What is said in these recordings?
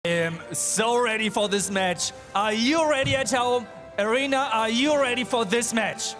am so ready for this match. Are you ready at home? Arena, are you ready for this match?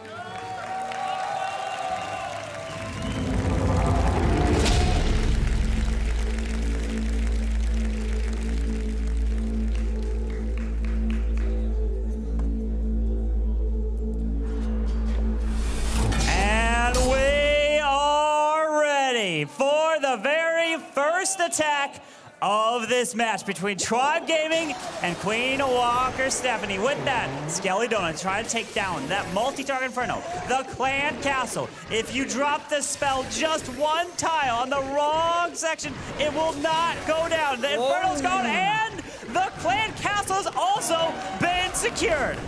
And we are ready for the very first attack of this match between Tribe Gaming and Queen Walker Stephanie. With that, Skelly Donut trying to take down that multi-target Inferno, the Clan Castle. If you drop the spell just one tile on the wrong section, it will not go down. The Inferno's gone, and the Clan Castle has also been secured.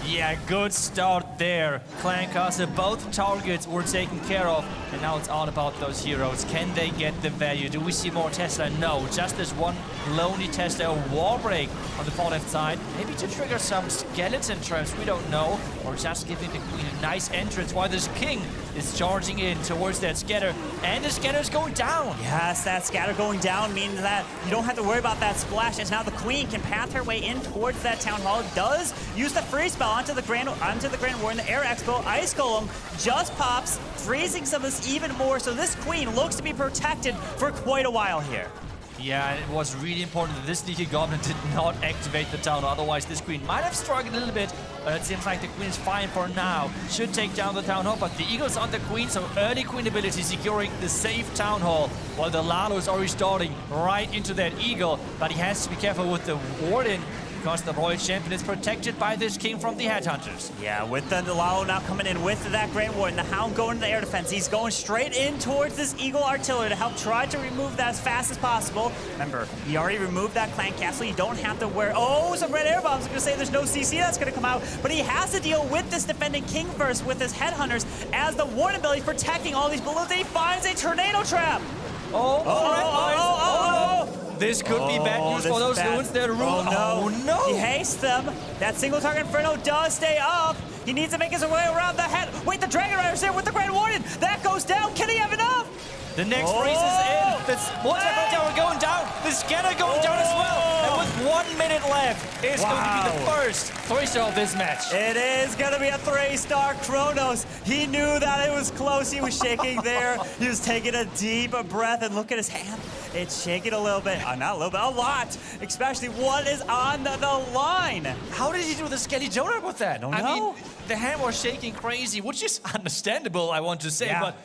Yeah, good start there. Clan Castle, both targets were taken care of, and now it's all about those heroes. Can they get the value? Do we see more Tesla? No, just this one lonely Tesla, a wall break on the far left side. Maybe to trigger some skeleton traps, we don't know. Or just giving the Queen a nice entrance while this King is charging in towards that scatter. And the scatter's going down. Yes, that scatter going down means that you don't have to worry about that splash, as now the Queen can path her way in towards that Town Hall. Does use the freeze spell onto the Grand Warden, the Air Expo. Ice Golem just pops, freezing some of this even more, so this Queen looks to be protected for quite a while here. Yeah, and it was really important that this Sneaky Goblin did not activate the town, otherwise this Queen might have struggled a little bit, but it seems like the Queen is fine for now. Should take down the Town Hall, but the Eagle's on the Queen, so early Queen ability securing the safe Town Hall, while the Lalo is already starting right into that Eagle, but he has to be careful with the Warden, because the Royal Champion is protected by this King from the Headhunters. Yeah, with the Lalo now coming in with that Grand Warden, the Hound going to the air defense. He's going straight in towards this Eagle Artillery to help try to remove that as fast as possible. Remember, he already removed that Clan Castle. You don't have to wear, some red air bombs. I'm gonna say there's no CC that's gonna come out, but he has to deal with this defending King first with his Headhunters as the Warden ability is protecting all these balloons. He finds a tornado trap. This could be bad news for those loons that rule. Oh no. He hastes them. That single target Inferno does stay up. He needs to make his way around the head. Wait, the Dragon Rider's there with the Grand Warden. That goes down. Can he have enough? The next freeze is in. The multi-target tower going down. The scanner going down as well. And with 1 minute left, it's going to be the first 3-star of this match. It is going to be a 3-star. Kronos, he knew that it was close. He was shaking there. He was taking a deep breath, and look at his hand. It's shaking a little bit. Not a little bit, a lot. Especially what is on the line. How did he do the Skelly Donut with that? I mean, the hand was shaking crazy, which is understandable, I want to say, but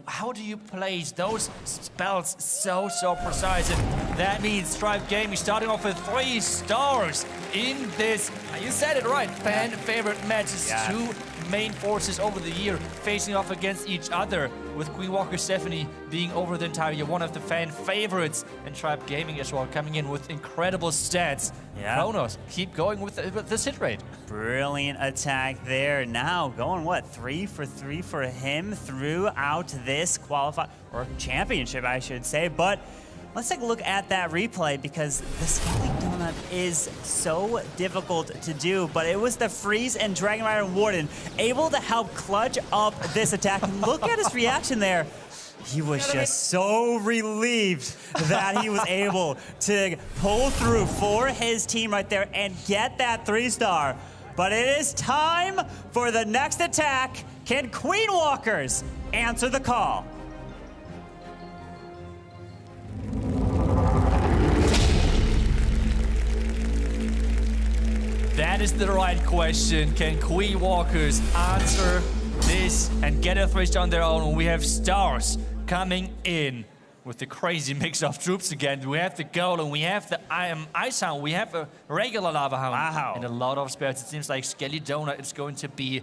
how do you place those spells so precise? And that means Tribe Gaming starting off with 3 stars in this, you said it right, fan favorite matches. Yeah. 2 main forces over the year facing off against each other, with Queen Walker Stephanie being over the entire year one of the fan favorites, and Tribe Gaming as well coming in with incredible stats. Yeah. Kronos, keep going with this hit rate. Brilliant attack there. Now going, 3 for 3 for him throughout this or championship, I should say. But let's take a look at that replay, because the Skelly Donut is so difficult to do, but it was the Freeze and Dragon Rider Warden able to help clutch up this attack. And look at his reaction there. He was just so relieved that he was able to pull through for his team right there and get that 3-star. But it is time for the next attack. Can Queen Walkers answer the call? That is the right question. Can Queen Walkers answer this and get a 3-star on their own when we have stars coming in with the crazy mix of troops again? We have the Golem, we have the Ice Hound, we have a regular Lava Hound, and a lot of spells. It seems like Skelly Donut is going to be.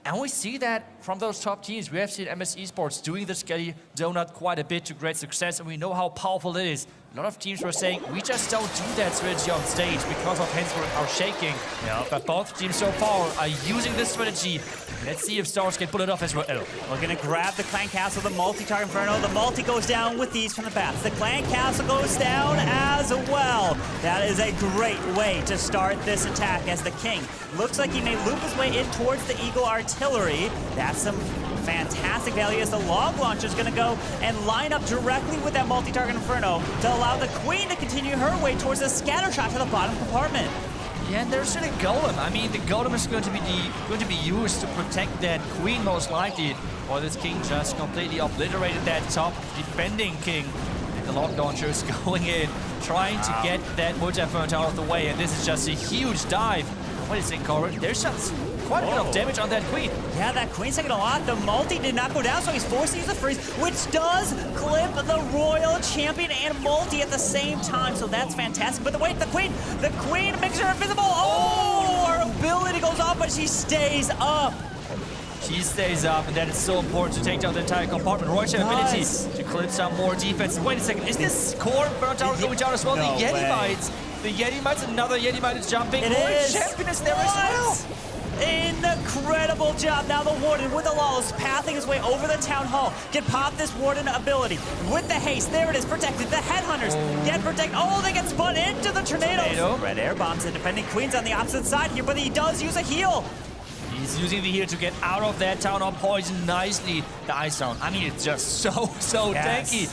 And we see that from those top teams. We have seen MS Esports doing the Skelly Donut quite a bit to great success, and we know how powerful it is. A lot of teams were saying, we just don't do that strategy on stage because of hands are shaking. Yep. But both teams so far are using this strategy. Let's see if Stars can pull it off as well. We're going to grab the Clan Castle, the multi-target Inferno. The multi goes down with ease from the bats. The Clan Castle goes down as well. That is a great way to start this attack, as the King looks like he may loop his way in towards the Eagle Artillery. That's some fantastic value as the log launcher is going to go and line up directly with that multi-target Inferno to allow the Queen to continue her way towards a scatter shot to the bottom compartment. Yeah, and there's still a golem. I mean, the golem is going to be used to protect that queen most likely. Or this king just completely obliterated that top defending king. And the log launcher is going in, trying to get that multi-inferno out of the way. And this is just a huge dive. What is it, Corin? There's just quite a bit of damage on that queen. Yeah, that queen's taking a lot. The multi did not go down, so he's forced to use the freeze, which does clip the royal champion and multi at the same time. So that's fantastic. But wait, the queen makes her invisible. Oh, her ability goes off, but she stays up. She stays up, and that is so important to take down the entire compartment. Roy's ability to clip some more defense. Wait a second, is this core Inferno Tower going down as well? No The Yeti way. Mites. The Yeti Mites, another Yeti Mite is jumping. It Roy's is. champion is there as well. Incredible job. Now the Warden with the Lawless pathing his way over the Town Hall. Can pop this Warden ability. With the haste, there it is, protected. The Headhunters get protected. Oh, they get spun into the tornadoes. Red air bombs the defending Queens on the opposite side here, but he does use a heal. He's using the heal to get out of that Town Hall poison nicely. The Ice Sound, I mean, it's just so Yes. tanky.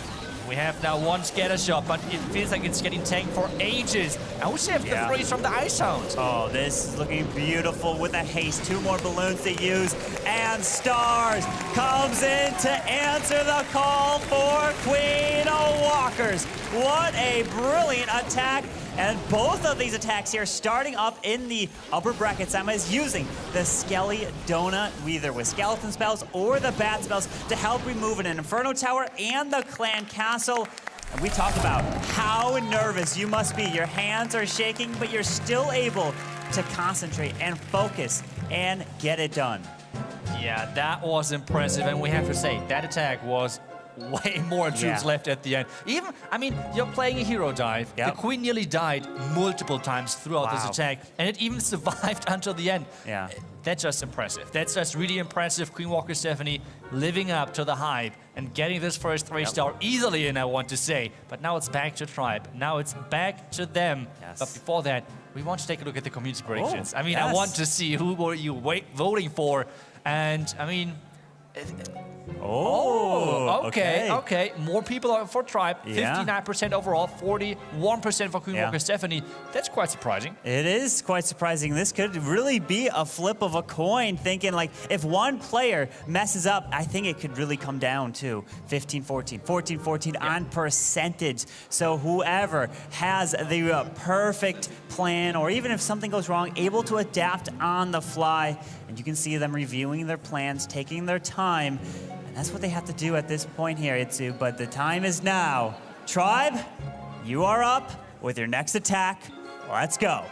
We have now one scatter shot, but it feels like it's getting tanked for ages. And we have the freeze from the Ice Sound. Oh, this is looking beautiful with a haste. 2 more balloons to use. And Stars comes in to answer the call for Queen of Walkers. What a brilliant attack. And both of these attacks here starting up in the upper bracket. Emma is using the Skelly Donut, either with skeleton spells or the bat spells, to help remove an Inferno Tower and the Clan Castle. And we talked about how nervous you must be. Your hands are shaking, but you're still able to concentrate and focus and get it done. Yeah, that was impressive, and we have to say, that attack was way more troops left at the end. Even, I mean, you're playing a hero dive. Yep. The queen nearly died multiple times throughout this attack, and it even survived until the end. Yeah. That's just impressive. That's just really impressive. Queen Walker Stephanie living up to the hype and getting this first 3-star easily in, I want to say. But now it's back to Tribe. Now it's back to them. Yes. But before that, we want to take a look at the community predictions. I mean, yes. I want to see who were you voting for. And, I mean... Okay. More people are for Tribe. Yeah. 59% overall, 41% for Queen Walker Stephanie. That's quite surprising. It is quite surprising. This could really be a flip of a coin, thinking like if one player messes up, I think it could really come down to 15-14, 14-14 on percentage. So whoever has the perfect plan, or even if something goes wrong, able to adapt on the fly. And you can see them reviewing their plans, taking their time. And that's what they have to do at this point here, Itsu. But the time is now. Tribe, you are up with your next attack. Let's go.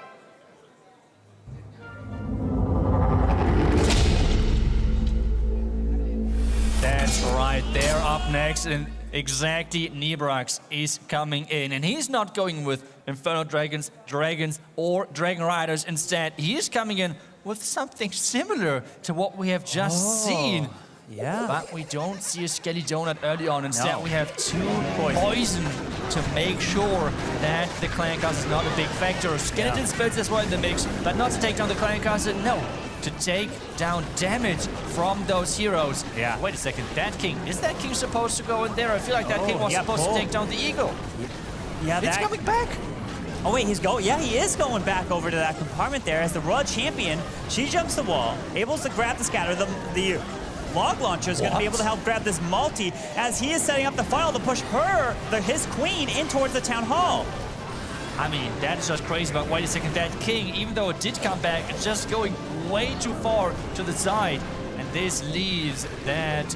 That's right, they're up next, and exactly Nibrax is coming in. And he's not going with Inferno Dragons, or Dragon Riders instead. He is coming in with something similar to what we have just seen. Yeah. But we don't see a Skelly Donut early on. Instead, No. we have 2 poison to make sure that the Clan Castle is not a big factor. Skeleton spells as well in the mix, but not to take down the Clan Castle, no. To take down damage from those heroes. Yeah. Wait a second, that king, is that king supposed to go in there? I feel like that king was supposed to take down the eagle. Yeah, It's coming back. Oh wait, he is going back over to that compartment there as the Royal Champion. She jumps the wall, able to grab the scatter. The log launcher is going to be able to help grab this multi as he is setting up the funnel to push his queen in towards the Town Hall. I mean, that is just crazy, but wait a second, that king, even though it did come back, it's just going way too far to the side. And this leaves that,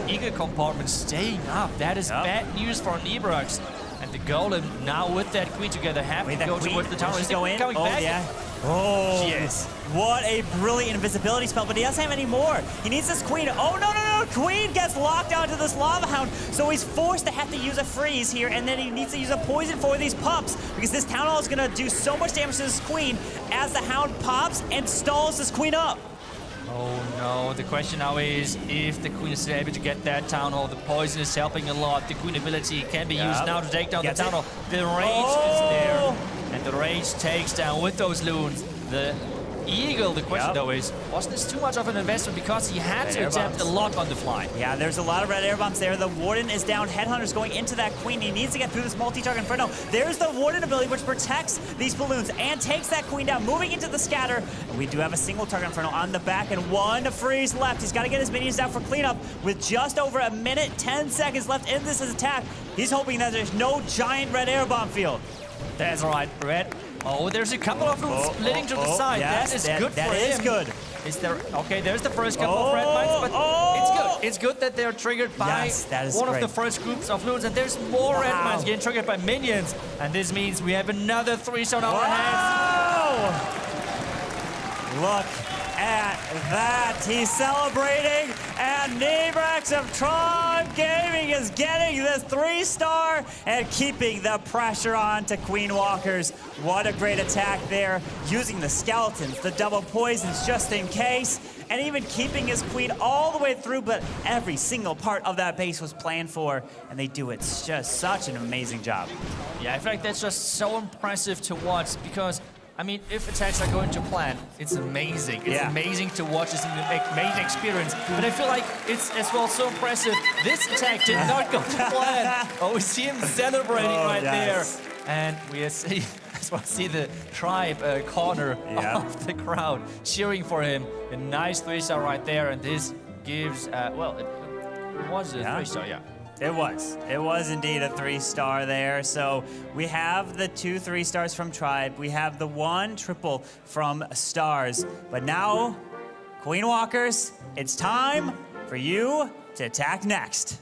eagle compartment staying up. That is bad news for Nibrax. And the golem, now with that queen together, have to go towards the tower. Is the queen coming back? Yeah. Oh, yes. What a brilliant invisibility spell, but he doesn't have any more. He needs this queen. Oh, no. Queen gets locked onto this lava hound, so he's forced to have to use a freeze here, and then he needs to use a poison for these pups, because this Town Hall is going to do so much damage to this queen as the hound pops and stalls this queen up. Oh no, the question now is if the queen is still able to get that Town Hall. The poison is helping a lot. The queen ability can be used now to take down the Town Hall. The rage is there, and the rage takes down with those loons the Eagle. The question, Yep. though, is, was this too much of an investment because he had to Air adapt bombs. a lot on the fly? Yeah, there's a lot of red air bombs there. The Warden is down. Headhunter's going into that Queen. He needs to get through this multi-target Inferno. There's the Warden ability, which protects these balloons and takes that Queen down, moving into the scatter. And we do have a single target Inferno on the back and one freeze left. He's got to get his minions down for cleanup with just over a minute, 10 seconds left in this attack. He's hoping that there's no giant red air bomb field. That's right, Red. Oh, there's a couple of them splitting to the side. Yes, that is good for him. That is good. Is there? Okay, there's the first couple of red mines, but it's good. It's good that they're triggered by Yes, that is one great. of the first groups of loons, and there's more red Wow. mines getting triggered by minions, and this means we have another 3-star on our hands. Wow! Look at that. He's celebrating, and Nebrax of Tron Gaming is getting this 3-star and keeping the pressure on to Queen Walkers. What a great attack there, using the skeletons, the double poisons just in case, and even keeping his Queen all the way through, but every single part of that base was planned for, and they do it just such an amazing job. Yeah, I feel like that's just so impressive to watch because, I mean, if attacks are going to plan, it's amazing. It's Yeah. amazing to watch. It's an amazing experience. But I feel like it's as well so impressive. This attack did not go to plan. Oh, we see him celebrating right yes. there. And we see, as well see the tribe corner Yeah. of the crowd cheering for him. A nice 3-star right there. And this gives, well, it was a Yeah. 3-star, yeah. It was indeed a 3-star there. So we have the 2 3-stars from Tribe. We have the 1 triple from Stars. But now, Queen Walkers, it's time for you to attack next.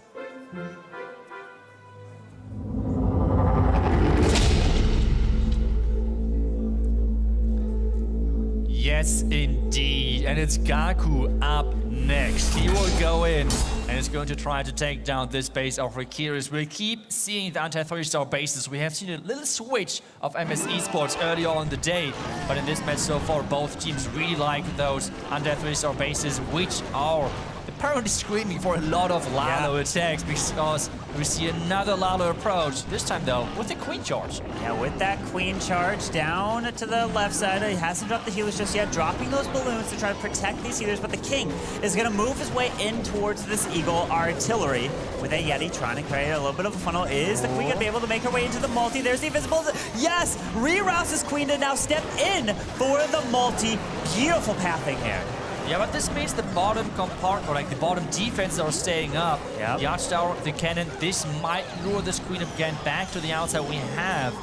Yes, indeed. And it's Gaku up next. He will go in and is going to try to take down this base of Rikiris. We'll keep seeing the anti-3-star bases. We have seen a little switch of MS Esports earlier on in the day, but in this match so far, both teams really like those anti-3-star bases, which are apparently screaming for a lot of Lalo attacks because we see another Lalo approach. This time, though, with the Queen charge. Yeah, with that Queen charge down to the left side. He hasn't dropped the healers just yet, dropping those balloons to try to protect these healers, but the King is going to move his way in towards this Eagle artillery with a Yeti trying to create a little bit of a funnel. Is the Queen going to be able to make her way into the multi? There's the invisible. Yes! Reroutes his Queen to now step in for the multi. Beautiful pathing here. Yeah, but this means the bottom compartment, like the bottom defenses are staying up. Yep. The Archtower, the cannon, this might lure this Queen again back to the outside we have.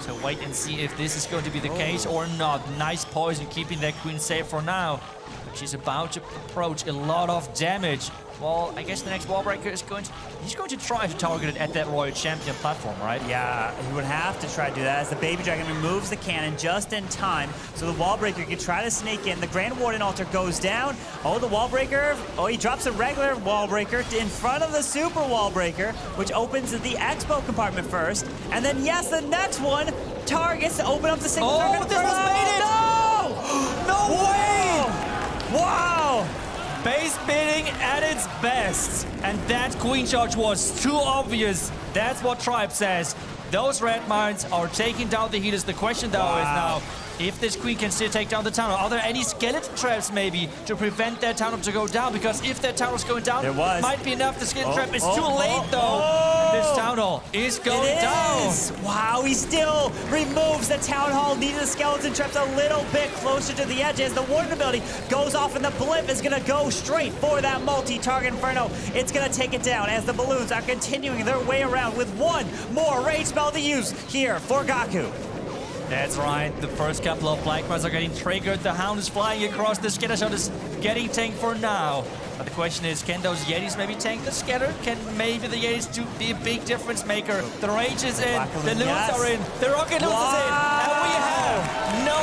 So wait and see if this is going to be the case or not. Nice poison, keeping that Queen safe for now. But she's about to approach a lot of damage. Well, I guess the next wall breaker is he's going to try to target it at that Royal Champion platform, right? Yeah, he would have to try to do that as the Baby Dragon removes the cannon just in time. So the Wall Breaker can try to sneak in. The Grand Warden Altar goes down. Oh, the Wall Breaker. Oh, he drops a regular Wall Breaker in front of the Super Wall Breaker, which opens the Expo compartment first. And then, yes, the next one targets to open up the single target. Oh, this was made it! No! No way! Wow! Base bidding at its best. And that Queen charge was too obvious. That's what Tribe says. Those red mines are taking down the healers. The question, though, is now, if this Queen can still take down the tower, are there any skeleton traps maybe to prevent that tower to go down? Because if that tower is going down, There was. might be enough. The skeleton trap is too oh, late, though. oh. This town hall is going It down. is. Wow, he still removes the Town Hall, needed the skeleton traps a little bit closer to the edge as the Warden ability goes off and the Blimp is going to go straight for that multi-target Inferno. It's going to take it down as the balloons are continuing their way around with one more rage spell to use here for Gaku. That's right. The first couple of Black Mines are getting triggered. The Hound is flying across. The Scatter Shot is getting tanked for now. But the question is, can those Yetis maybe tank the Scatter? Can maybe the Yetis be a big difference maker? The Rage is in. The Loons yes. are in. The Rocket Loons is in. And we have no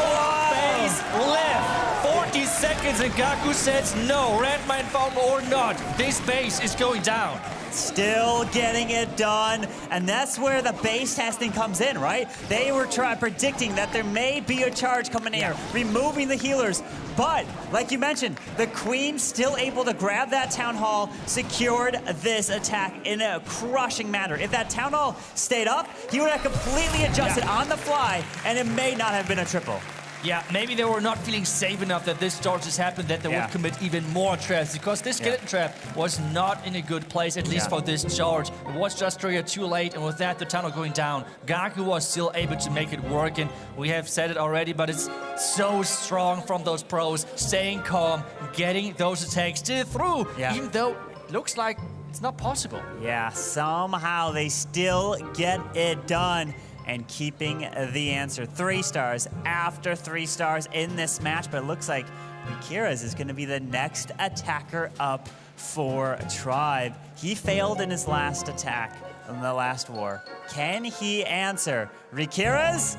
base left. 40 seconds and Gaku says no. Red Mine found or not. This base is going down. Still getting it done, and that's where the base testing comes in, right? They were predicting that there may be a charge coming in here, removing the healers, but like you mentioned, the Queen still able to grab that Town Hall, secured this attack in a crushing manner. If that Town Hall stayed up, he would have completely adjusted on the fly, and it may not have been a triple. Yeah, maybe they were not feeling safe enough that this charge has happened, that they Yeah. would commit even more traps, because this skeleton trap was not in a good place, at least for this charge. It was just triggered too late, and with that, the tunnel going down, Gaku was still able to make it work, and we have said it already, but it's so strong from those pros, staying calm, getting those attacks still through, even though it looks like it's not possible. Yeah, somehow they still get it done. And keeping the answer. 3 stars after 3 stars in this match, but it looks like Rikiras is going to be the next attacker up for Tribe. He failed in his last attack in the last war. Can he answer? Rikiras,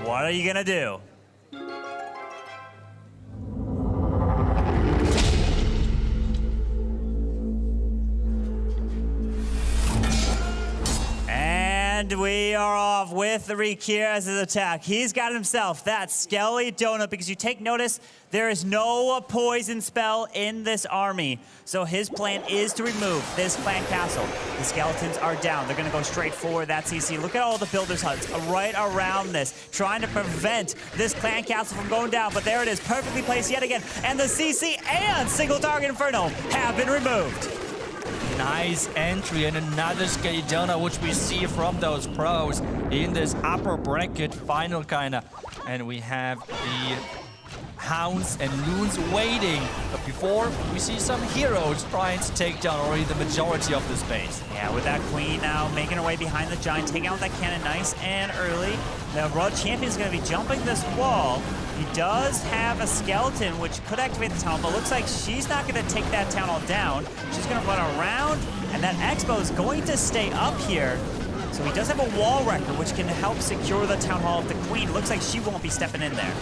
what are you going to do? And we are off with the Rikiras' attack. He's got himself that Skelly Donut, because you take notice, there is no poison spell in this army. So his plan is to remove this clan castle. The skeletons are down. They're going to go straight for that CC. Look at all the builders' huts right around this, trying to prevent this clan castle from going down. But there it is, perfectly placed yet again. And the CC and single target Inferno have been removed. Nice entry and another Skelidona, which we see from those pros in this upper bracket final kinda. And we have the Hounds and Loons waiting. But before, we see some heroes trying to take down already the majority of this base. Yeah, with that Queen now making her way behind the Giant, taking out that cannon nice and early. The Royal Champion is going to be jumping this wall. He does have a skeleton, which could activate the town, but looks like she's not going to take that town hall down. She's going to run around, and that Expo is going to stay up here. So he does have a wall wrecker, which can help secure the town hall of the Queen. Looks like she won't be stepping in there.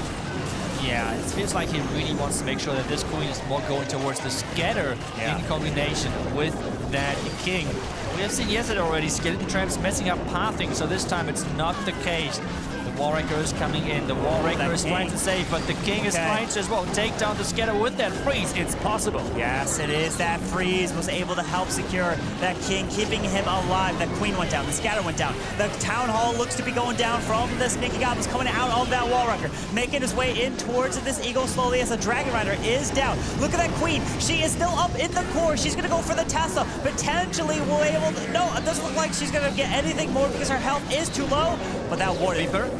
Yeah, it feels like he really wants to make sure that this Queen is more going towards the Scatter in combination with that King. We have seen yesterday already skeleton traps messing up pathing, so this time it's not the case. The Wall Wrecker is coming in. The Wall Wrecker is trying to save, but the King is trying to as well take down the Scatter with that freeze. It's possible. Yes, it is. That freeze was able to help secure that King, keeping him alive. The Queen went down. The Scatter went down. The Town Hall looks to be going down from the Sneaky Goblins coming out of that Wall Wrecker, making his way in towards this Eagle slowly as the Dragon Rider is down. Look at that Queen. She is still up in the core. She's going to go for the Tesla. Potentially will be able to... No, it doesn't look like she's going to get anything more because her health is too low. But that War Reaper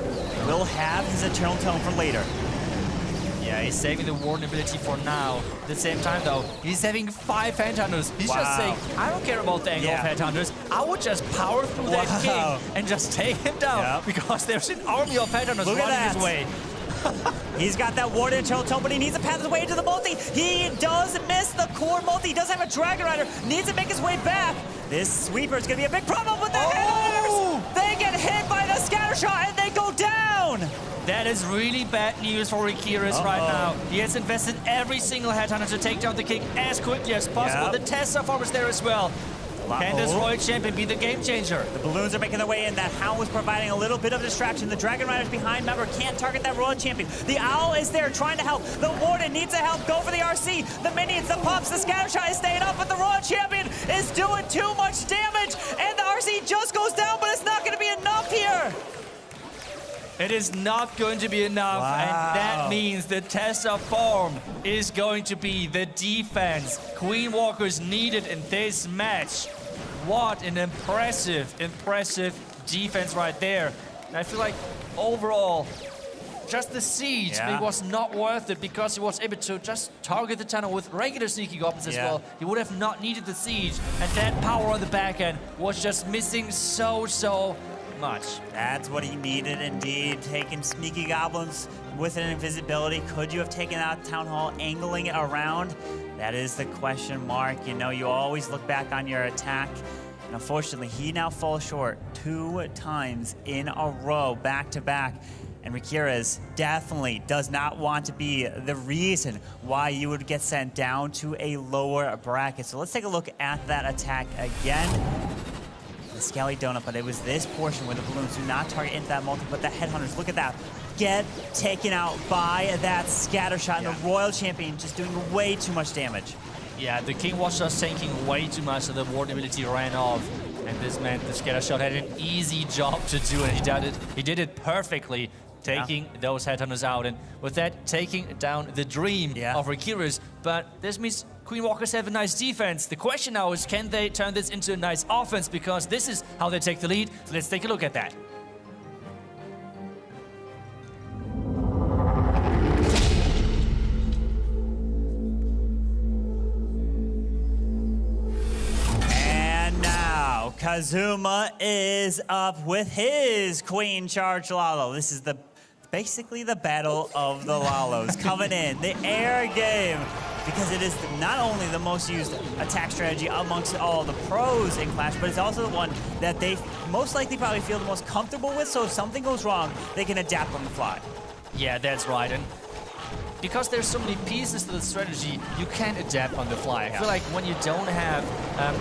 will have his Eternal Tome for later. Yeah, he's saving the Warden ability for now. At the same time, though, he's having 5 Headhunters. He's just saying, I don't care about the angle of Headhunters. I would just power through that King and just take him down because there's an army of Headhunters running his way. He's got that Warden Eternal Tome, but he needs to path his way into the multi. He does miss the core multi. He does have a Dragon Rider. Needs to make his way back. This Sweeper is going to be a big problem with the Headhunters. They get hit by the Scatter Shot and they go down. That is really bad news for Rikiras right now. He has invested every single Headhunter to take down the King as quickly as possible. The Tesla farm is there as well. Can this Royal Champion be the game changer? The balloons are making their way in. That Hound was providing a little bit of distraction. The Dragon Rider's behind. Remember, can't target that Royal Champion. The Owl is there trying to help. The Warden needs to help. Go for the RC. The Minions, the Pops, the Scatter Shot is staying up, but the Royal Champion is doing too much damage. And the RC just goes down, but it's not going to be enough here. It is not going to be enough, and that means the Tesla farm is going to be the defense Queen Walkers needed in this match. What an impressive defense right there. And I feel like overall, just the siege it was not worth it because he was able to just target the tunnel with regular Sneaky Goblins as well. He would have not needed the siege, and that power on the back end was just missing so much. That's what he needed indeed. Taking Sneaky Goblins with an invisibility. Could you have taken out Town Hall, angling it around? That is the question mark. You know, you always look back on your attack. And unfortunately, he now falls short 2 times in a row, back to back. And Rikiras definitely does not want to be the reason why you would get sent down to a lower bracket. So let's take a look at that attack again. The Skelly Donut, but it was this portion where the balloons do not target into that multi, but the Headhunters, look at that, get taken out by that Scatter Shot, and the Royal Champion just doing way too much damage. Yeah, the King was just tanking way too much, so the Warden ability ran off, and this meant the Scatter Shot had an easy job to do, and he did it perfectly. taking those headhunters out. And with that, taking down the dream of Rakiras. But this means Queen Walkers have a nice defense. The question now is, can they turn this into a nice offense? Because this is how they take the lead. So let's take a look at that. Kazuma is up with his Queen Charge Lalo. This is basically the battle of the Lalos coming in, the air game, because it is not only the most used attack strategy amongst all the pros in Clash, but it's also the one that they most likely probably feel the most comfortable with, so if something goes wrong, they can adapt on the fly. Yeah, that's right. And because there's so many pieces to the strategy, you can adapt on the fly. I feel like when you don't have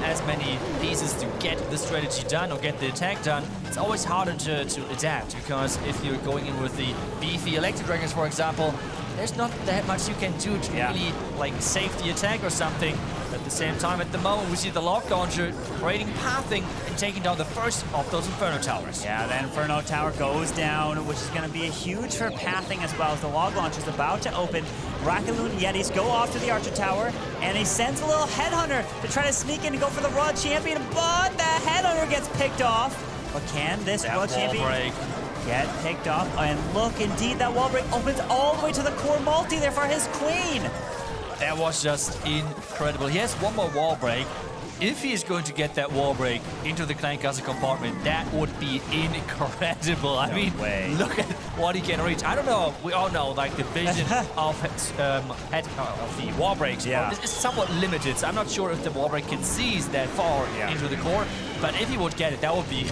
as many pieces to get the strategy done or get the attack done, it's always harder to adapt, because if you're going in with the beefy Electro Dragons, for example, there's not that much you can do to really like save the attack or something. At the same time, at the moment, we see the Log Launcher creating pathing and taking down the first of those Inferno Towers. Yeah, the Inferno Tower goes down, which is going to be a huge for pathing as well, as the Log Launcher is about to open. Rocket Loon Yetis go off to the Archer Tower, and he sends a little Headhunter to try to sneak in and go for the World Champion, but the Headhunter gets picked off. But can this World Champion get picked off? And look, indeed, that wall break opens all the way to the core multi there for his Queen. That was just incredible. He has one more wall break. If he is going to get that wall break into the Clan Castle compartment, that would be incredible. I mean, look at what he can reach. I don't know. We all know, like, the vision of the wall breaks is somewhat limited. So I'm not sure if the wall break can seize that far into the core. But if he would get it, that would be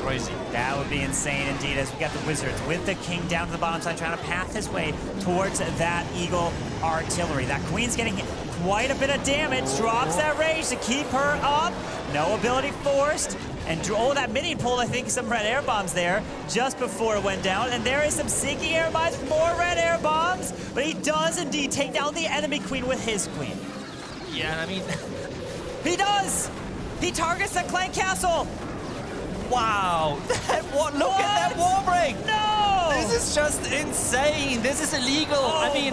crazy. That would be insane indeed, as we got the Wizards with the King down to the bottom side, trying to path his way towards that Eagle artillery. That Queen's getting quite a bit of damage, drops that rage to keep her up. No ability forced. And that mini pulled, I think, some red air bombs there just before it went down. And there is some sinking air bombs, more red air bombs. But he does indeed take down the enemy Queen with his Queen. Yeah, I mean... He does! He targets the Clan Castle! Wow! Look at that wall break! No! This is just insane! This is illegal! Oh, I mean,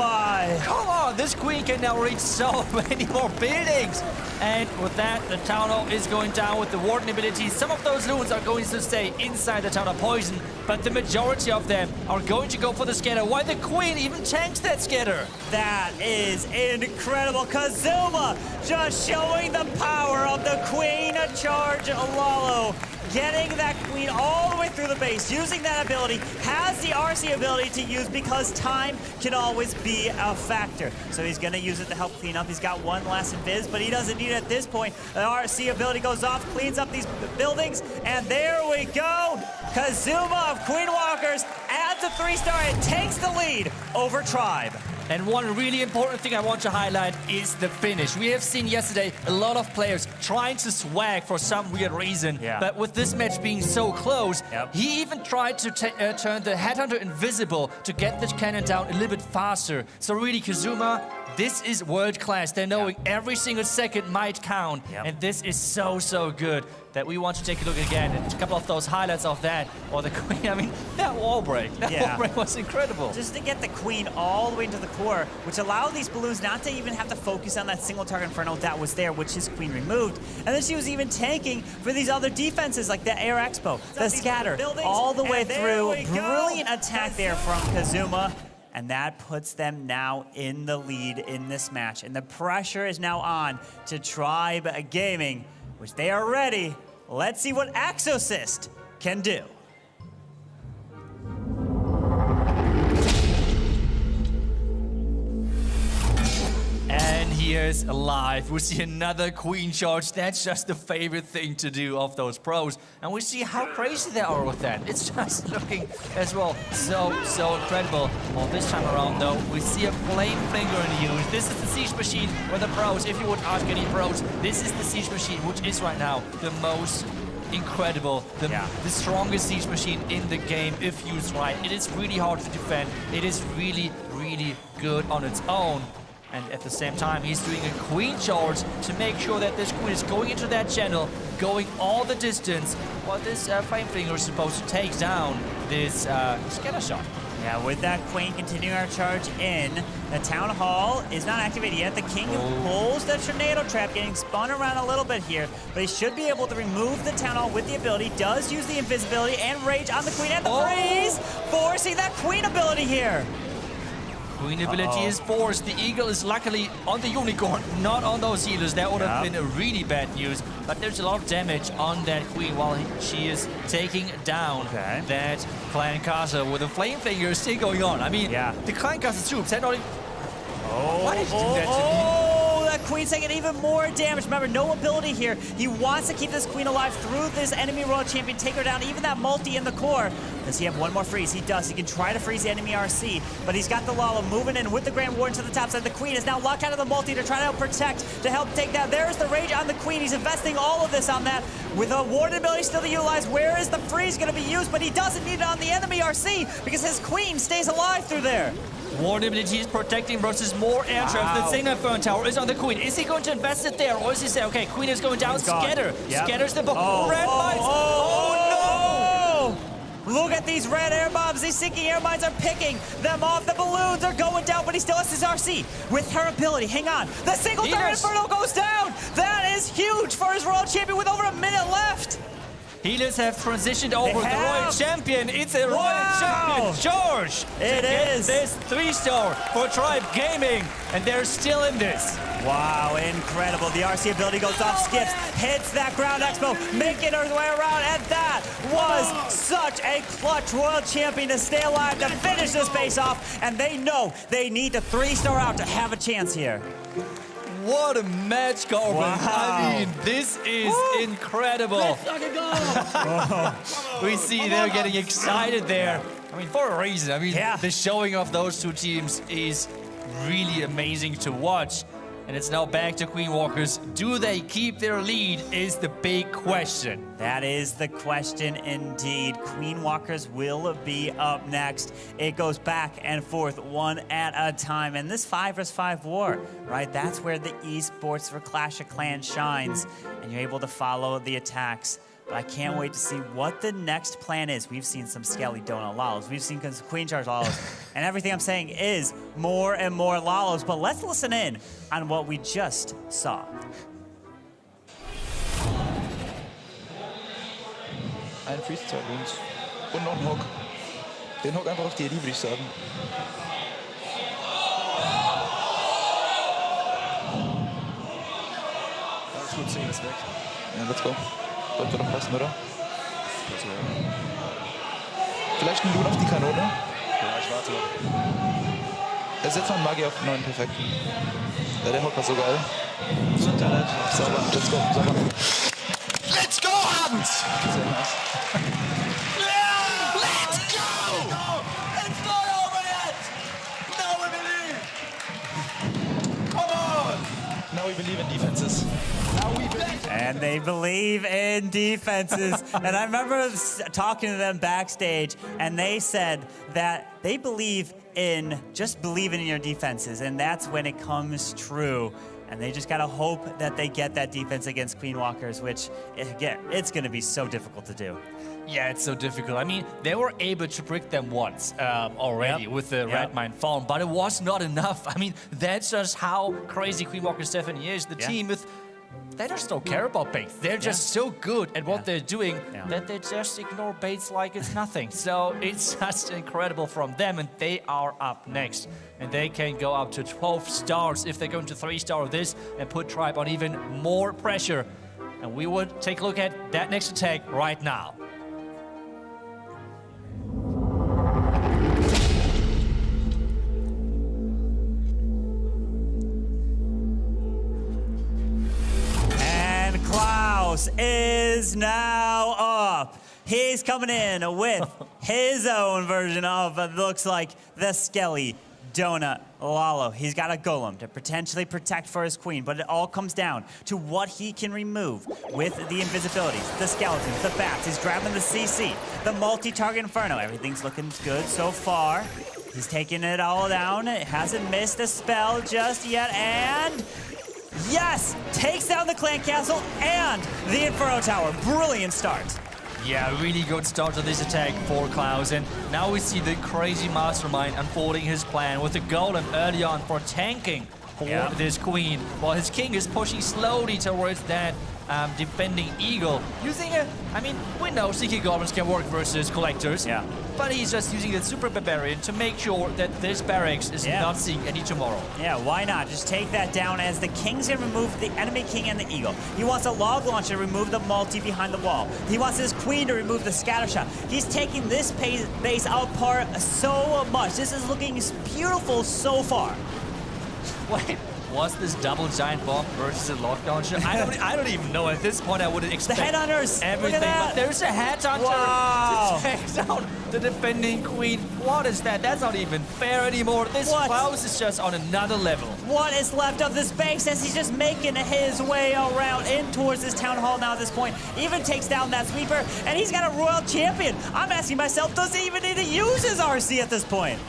come on! This Queen can now reach so many more buildings! And with that, the Town Hall is going down with the Warden ability. Some of those loons are going to stay inside the Town Hall Poison, but the majority of them are going to go for the scatter, while the Queen even tanks that scatter. That is incredible. Kazuma just showing the power of the Queen Charge Lalo. Getting that Queen all the way through the base, using that ability, has the RC ability to use because time can always be a factor. So he's going to use it to help clean up. He's got one last invis, but he doesn't need it at this point. The RC ability goes off, cleans up these buildings, and there we go. Kazuma of Queen Walkers adds a 3-star and takes the lead over Tribe. And one really important thing I want to highlight is the finish. We have seen yesterday a lot of players trying to swag for some weird reason. But with this match being so close, he even tried to turn the Headhunter invisible to get the cannon down a little bit faster. So really, Kazuma, this is world class. They're knowing every single second might count. And this is so good that we want to take a look again at a couple of those highlights of that. Or the Queen, I mean, that wall break. That wall break was incredible. Just to get the Queen all the way into the core, which allowed these balloons not to even have to focus on that single target Inferno that was there, which his Queen removed. And then she was even tanking for these other defenses, like the Air Expo, the scatter, all the way through. Brilliant attack there from Kazuma. And that puts them now in the lead in this match. And the pressure is now on to Tribe Gaming, which they are ready. Let's see what Axosist can do. And here's live. We see another Queen Charge. That's just the favorite thing to do of those pros. And we see how crazy they are with that. It's just looking as well so incredible. Well, this time around though, we see a flame finger in use. This is the Siege Machine for the pros. If you would ask any pros, this is the Siege Machine, which is right now the most incredible, the strongest Siege Machine in the game if used right. It is really hard to defend. It is really good on its own. And at the same time, he's doing a Queen Charge to make sure that this Queen is going into that channel, going all the distance, while this Flame Finger is supposed to take down this scatter shot. Yeah, with that Queen continuing our charge in, the Town Hall is not activated yet. The King pulls the Tornado Trap, getting spun around a little bit here, but he should be able to remove the Town Hall with the ability. Does use the invisibility and rage on the Queen and the freeze, forcing that Queen ability here. Queen ability is forced. The Eagle is luckily on the Unicorn, not on those healers. That would have been a really bad news. But there's a lot of damage on that Queen while she is taking down that Clan Casa with the Flame Finger still going on. I mean, the Clan Casa troops had not even... Why did you do that to me? That Queen's taking even more damage. Remember, no ability here. He wants to keep this Queen alive through this enemy Royal Champion, take her down, even that multi in the core. Does he have one more freeze? He does. He can try to freeze the enemy RC, but he's got the Lalo moving in with the Grand Warden to the top side. The Queen is now locked out of the multi to try to help protect, to help take down. There's the rage on the Queen. He's investing all of this on that. With a Warden ability still to utilize, where is the freeze going to be used? But he doesn't need it on the enemy RC because his Queen stays alive through there. Warden ability is protecting versus more air traps. The Signal Inferno Tower is on the Queen. Is he going to invest it there, or is he say, okay, Queen is going down, scatter. Scatters the ball. Red mines. Oh, no! Look at these red air bombs. These sinking air mines are picking them off. The balloons are going down, but he still has his RC. With her ability, hang on. The single Third Inferno goes down. That is huge for his Royal Champion with over a minute left. Healers have transitioned over. The Royal Champion. It's a Royal Champion charge. It is. This 3-star for Tribe Gaming, and they're still in this. Wow, incredible. The RC ability goes off, skips, hits that Ground Expo, making her way around, and that was such a clutch Royal Champion to stay alive to finish this base off, and they know they need to 3-star out to have a chance here. What a match, Corbin. Wow. I mean, this is incredible. We see they're getting excited there. I mean, for a reason. I mean, the showing of those two teams is really amazing to watch. And it's now back to Queen Walkers. Do they keep their lead is the big question. That is the question indeed. Queen Walkers will be up next. It goes back and forth one at a time. And this 5 vs 5 war, right? That's where the esports for Clash of Clans shines. And you're able to follow the attacks. But I can't wait to see what the next plan is. We've seen some Skelly Donut Lalos. We've seen some Queen Charge Lalos. And everything I'm saying is more and more Lalos. But let's listen in on what we just saw. Ein Freeze-Zeit und noch ein Hook. Den Hook einfach auf die Elite, würde ich sagen. Alles gut, 10 ist weg. Ja, let's go. Sollte doch passen, oder? Vielleicht ein Loot auf die Kanone? Ja, ich warte noch. Er setzt mal einen Magier auf den 9, perfekt. Ja, der Hook war so geil. Sauber, let's go, sauber. Let's go, Hans! Sehr nice. Yeah! Let's go! It's not over yet! Now we believe! Come on! Now we believe in defenses. And they believe in defenses. And I remember talking to them backstage, and they said that they believe in just believing in your defenses, and that's when it comes true. And they just gotta hope that they get that defense against Queen Walkers, which, again, it's gonna be so difficult to do. Yeah, it's so difficult. I mean, they were able to brick them once already with the Red Mine Farm, but it was not enough. I mean, that's just how crazy Queen Walker Stephanie is. The team with... They just don't care about baits. They're just so good at what they're doing that they just ignore baits like it's nothing. So it's just incredible from them, and they are up next. And they can go up to 12 stars if they're going to 3-star this and put Tribe on even more pressure. And we would take a look at that next attack right now. Klaus is now up. He's coming in with his own version of what looks like the Skelly Donut Lalo. He's got a golem to potentially protect for his queen, but it all comes down to what he can remove with the invisibilities, the skeletons, the bats. He's grabbing the CC, the multi-target inferno. Everything's looking good so far. He's taking it all down. It hasn't missed a spell just yet, and yes, takes down the clan castle and the Inferno Tower. Brilliant start. Yeah, really good start to this attack for Klaus. And now we see the crazy mastermind unfolding his plan with the golem early on for tanking for this queen, while his king is pushing slowly towards that defending eagle. Using a, I mean, we know Seeking Goblins can work versus collectors, but he's just using the super barbarian to make sure that this barracks is not seeing any tomorrow. Yeah, why not? Just take that down as the king's gonna remove the enemy king and the eagle. He wants a log launcher to remove the multi behind the wall. He wants his queen to remove the scatter shot. He's taking this base apart so much. This is looking beautiful so far. Wait, was this double giant bomb versus a log launcher? I don't even know. At this point, I wouldn't expect the headhunters. everything. But there's a headhunter to take down the defending queen. What is that? That's not even fair anymore. This Klaus is just on another level. What is left of this base as he's just making his way around in towards this town hall now at this point. Even takes down that sweeper, and he's got a royal champion. I'm asking myself, does he even need to use his RC at this point?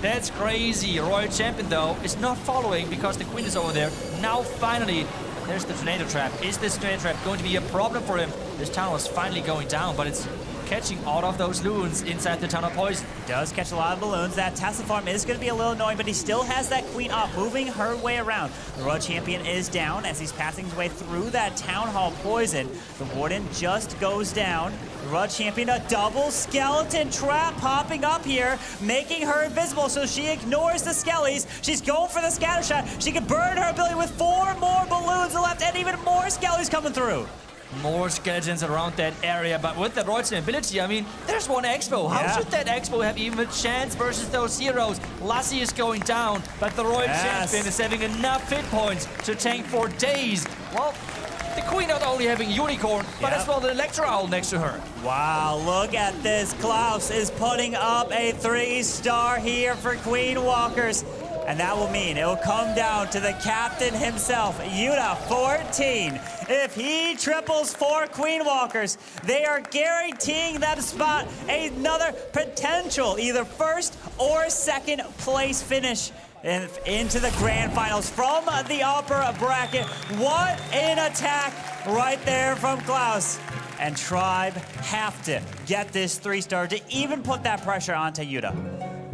That's crazy. Royal Champion, though, is not following because the queen is over there. Now, finally, there's the tornado trap. Is this tornado trap going to be a problem for him? This tunnel is finally going down, but it's catching all of those loons inside the tunnel poison. Does catch a lot of balloons. That Tesla farm is going to be a little annoying, but he still has that queen up, moving her way around. The Royal Champion is down as he's passing his way through that Town Hall poison. The Warden just goes down. The Royal Champion, a double skeleton trap popping up here, making her invisible so she ignores the skellies. She's going for the scatter shot. She can burn her ability with 4 more balloons left and even more skellies coming through. More skeletons around that area, but with the Royal ability, I mean, there's one Expo. How should that Expo have even a chance versus those heroes? Lassie is going down, but the Royal Champion is having enough hit points to tank for days. Well, the Queen not only having Unicorn, but as well the Electro Owl next to her. Wow, look at this. Klaus is putting up a 3-star here for Queen Walkers. And that will mean it will come down to the captain himself, Yuta 14. If he triples 4 Queen Walkers, they are guaranteeing that spot another potential, either first or second place finish into the grand finals from the upper bracket. What an attack right there from Klaus. And Tribe have to get this 3-star to even put that pressure onto Yuta.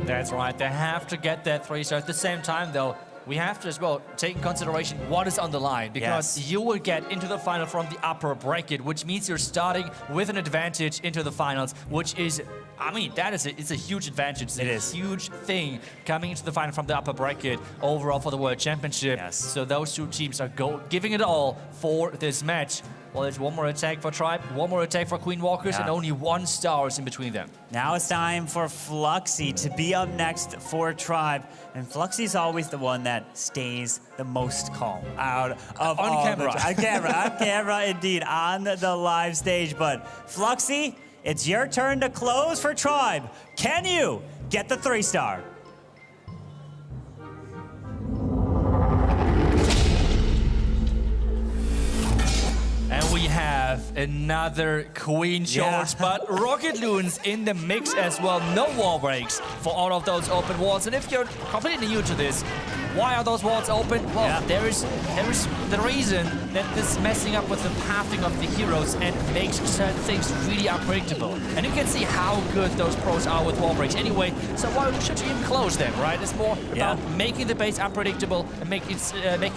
That's right, they have to get that 3-star. At the same time, though, we have to as well take in consideration what is on the line, because you will get into the final from the upper bracket, which means you're starting with an advantage into the finals, which is, I mean, it's a huge advantage. It's a huge thing coming into the final from the upper bracket overall for the World Championship. So those two teams are giving it all for this match. Well, there's one more attack for Tribe, one more attack for Queen Walkers, and only 1 star is in between them. Now it's time for Fluxy to be up next for Tribe. And Fluxy's always the one that stays the most calm out of all camera. On camera, indeed, on the live stage. But Fluxy, it's your turn to close for Tribe. Can you get the 3-star? And we have another Queen Charge, but Rocket Loons in the mix as well. No wall breaks for all of those open walls. And if you're completely new to this, why are those walls open? Well, there is the reason that this is messing up with the pathing of the heroes and makes certain things really unpredictable. And you can see how good those pros are with wall breaks anyway. So why should you even close them, right? It's more about making the base unpredictable and making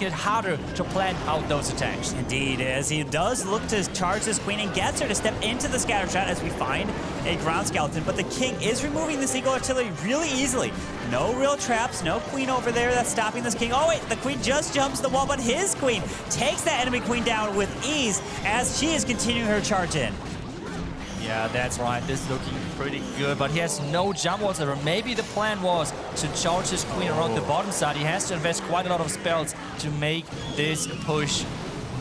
it harder to plan out those attacks. Indeed, as he does look to charge this queen and gets her to step into the scatter shot as we find a ground skeleton. But the king is removing this eagle artillery really easily. No real traps, no queen over there that's stopping this king. Oh wait, the queen just jumps the wall, but his queen takes that enemy queen down with ease as she is continuing her charge in. Yeah, that's right. This is looking pretty good, but he has no jump whatsoever. Maybe the plan was to charge his queen around the bottom side. He has to invest quite a lot of spells to make this push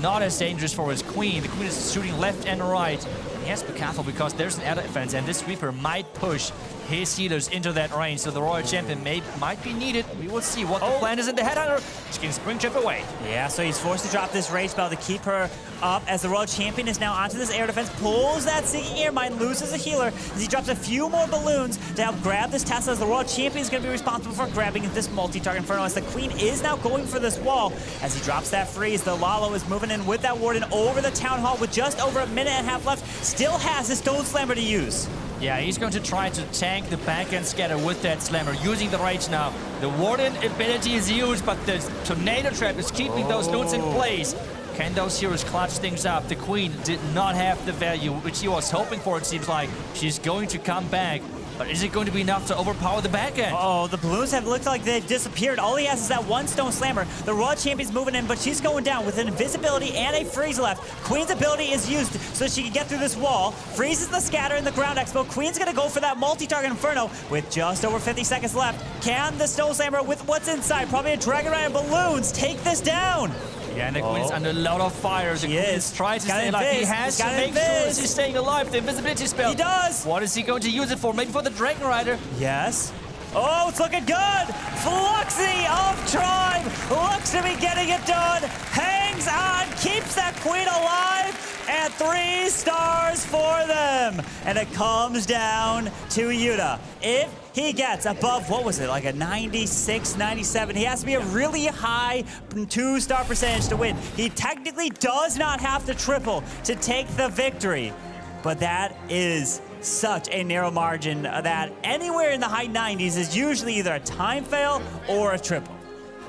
not as dangerous for his queen. The queen is shooting left and right. He has to be careful because there's an air defense, and this Reaper might push his healers into that range, so the Royal Champion might be needed. We will see what the plan is in the Headhunter. She can spring trip away. Yeah, so he's forced to drop this rage spell to keep her up as the Royal Champion is now onto this air defense, pulls that Seeking Air Mine, loses a healer as he drops a few more balloons to help grab this Tesla, as the Royal Champion is going to be responsible for grabbing this multi-target Inferno, as the Queen is now going for this wall. As he drops that freeze, the Lalo is moving in with that Warden over the Town Hall with just over a minute and a half left. Still has his Stone Slammer to use. Yeah, he's going to try to tank the backhand scatter with that Slammer, using the rage now. The Warden ability is used, but the Tornado Trap is keeping those loons in place. Can those heroes clutch things up? The Queen did not have the value which he was hoping for, it seems like. She's going to come back, but is it going to be enough to overpower the backhand? Oh, the balloons have looked like they've disappeared. All he has is that one Stone Slammer. The Royal Champion's moving in, but she's going down with an invisibility and a freeze left. Queen's ability is used so she can get through this wall. Freezes the scatter in the ground expo. Queen's gonna go for that multi-target Inferno with just over 50 seconds left. Can the Stone Slammer with what's inside, probably a Dragon Rider and balloons, take this down? Yeah, and the Queen is under a lot of fire. The Queen is trying to stay alive. He has to make sure he's staying alive. The invisibility spell. He does. What is he going to use it for? Maybe for the Dragon Rider? Yes. Oh, it's looking good. Fluxy of Tribe looks to be getting it done. Hangs on, keeps that Queen alive, and 3 stars for them. And it comes down to Yuta. If he gets above, what was it, like a 96, 97, he has to be a really high 2-star percentage to win. He technically does not have to triple to take the victory, but that is such a narrow margin that anywhere in the high 90s is usually either a time fail or a triple.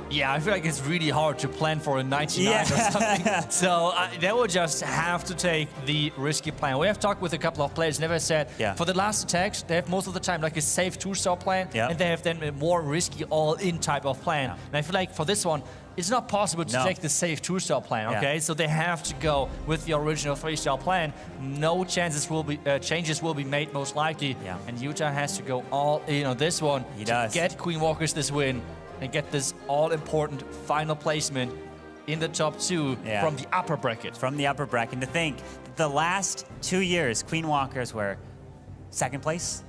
Yeah, I feel like it's really hard to plan for a 99 or something. So they will just have to take the risky plan. We have talked with a couple of players, never said, for the last attacks, they have most of the time like a safe 2-star plan, and they have then a more risky all-in type of plan. And I feel like for this one, it's not possible to take the safe 2-star plan, okay? So they have to go with the original 3-star plan. No chances will be changes will be made, most likely. And Yuta has to go all in on this one to get Queen Walkers this win and get this all-important final placement in the top 2 from the upper bracket. From the upper bracket. To think, the last 2 years, Queen Walkers were second place,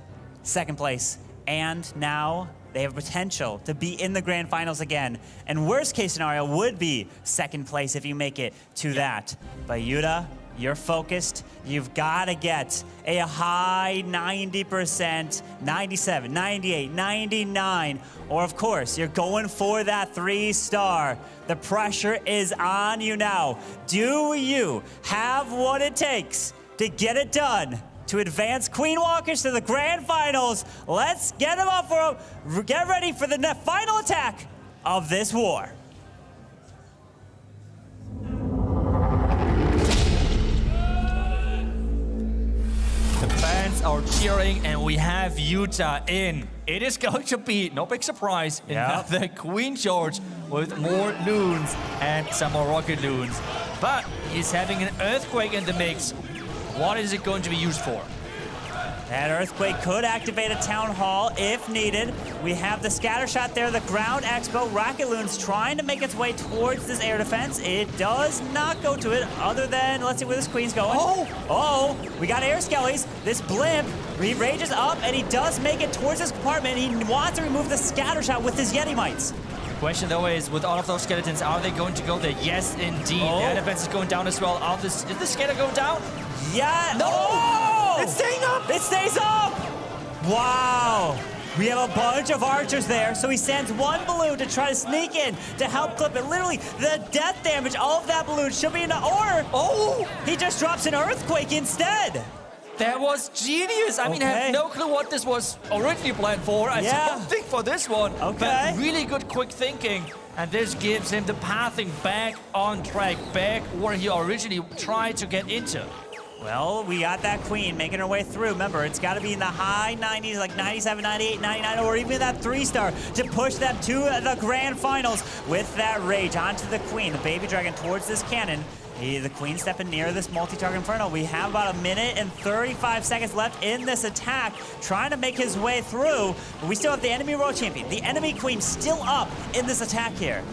and now they have potential to be in the grand finals again. And worst case scenario would be second place if you make it to that. But Yuta, you're focused. You've got to get a high 90%, 97, 98, 99, or of course, you're going for that 3-star. The pressure is on you now. Do you have what it takes to get it done? To advance Queen Walkers to the grand finals? Let's get them up for get ready for the final attack of this war. The fans are cheering, and we have Yuta in. It is going to be, no big surprise, another Queen Charge with more loons and some more rocket loons. But he's having an Earthquake in the mix. What is it going to be used for? That Earthquake could activate a Town Hall if needed. We have the Scatter Shot there, the Ground Expo. Rocket Loon's trying to make its way towards this air defense. It does not go to it, other than, let's see where this Queen's going. Oh, we got Air Skellies. This Blimp, he rages up, and he does make it towards this compartment. He wants to remove the Scatter Shot with his Yeti Mites. The question, though, is with all of those skeletons, are they going to go there? Yes, indeed. The air defense is going down as well. Is the scatter going down? Yeah. No! Oh! It's staying up! It stays up! Wow. We have a bunch of archers there, so he sends one balloon to try to sneak in to help clip it. Literally, the death damage of that balloon should be enough. Or, he just drops an Earthquake instead. That was genius. I mean, I have no clue what this was originally planned for. I don't think for this one. But really good quick thinking. And this gives him the pathing back on track, back where he originally tried to get into. Well, we got that Queen making her way through. Remember, it's got to be in the high 90s, like 97, 98, 99, or even that 3-star to push them to the grand finals with that rage onto the Queen. The Baby Dragon towards this cannon. The Queen stepping near this multi-target Inferno. We have about a minute and 35 seconds left in this attack, trying to make his way through. But we still have the enemy Royal Champion, the enemy Queen, still up in this attack here.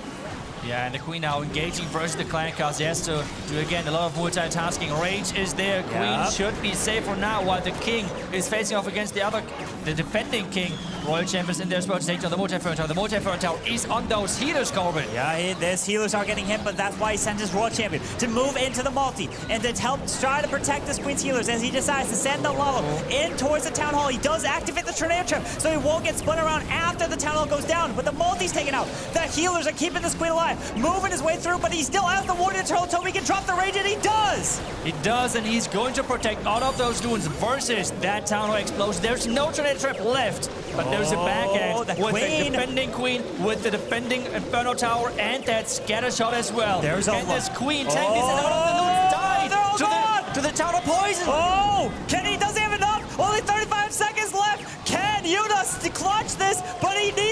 Yeah, and the Queen now engaging versus the Clan Cast. He has to do again a lot of multitasking. Rage is there. Queen should be safe for now, while the King is facing off against the defending King. Royal Champions in there as well to take down the Multi-Fern Tower. The Multi-Fern Tower is on those healers, Corbin. Yeah, these healers are getting hit, but that's why he sent his Royal Champion to move into the multi and to help try to protect this Queen's healers as he decides to send the Lalo in towards the Town Hall. He does activate the Tornado Trap, so he won't get spun around after the Town Hall goes down, but the multi's taken out. The healers are keeping this Queen alive, moving his way through, but he still has the Warrior Turtle Toby can drop the rage, and he does! He does, and he's going to protect all of those Loons versus that Town Hall explosion. There's no Tornado Trap left, but there's a back end with the defending Queen, with the defending Inferno Tower, and that scatter shot as well. There's and this Queen tank is out of the Loons died to the Tower of Poison. Oh, Kenny doesn't have enough. Only 35 seconds left. Can Unas to clutch this, but he needs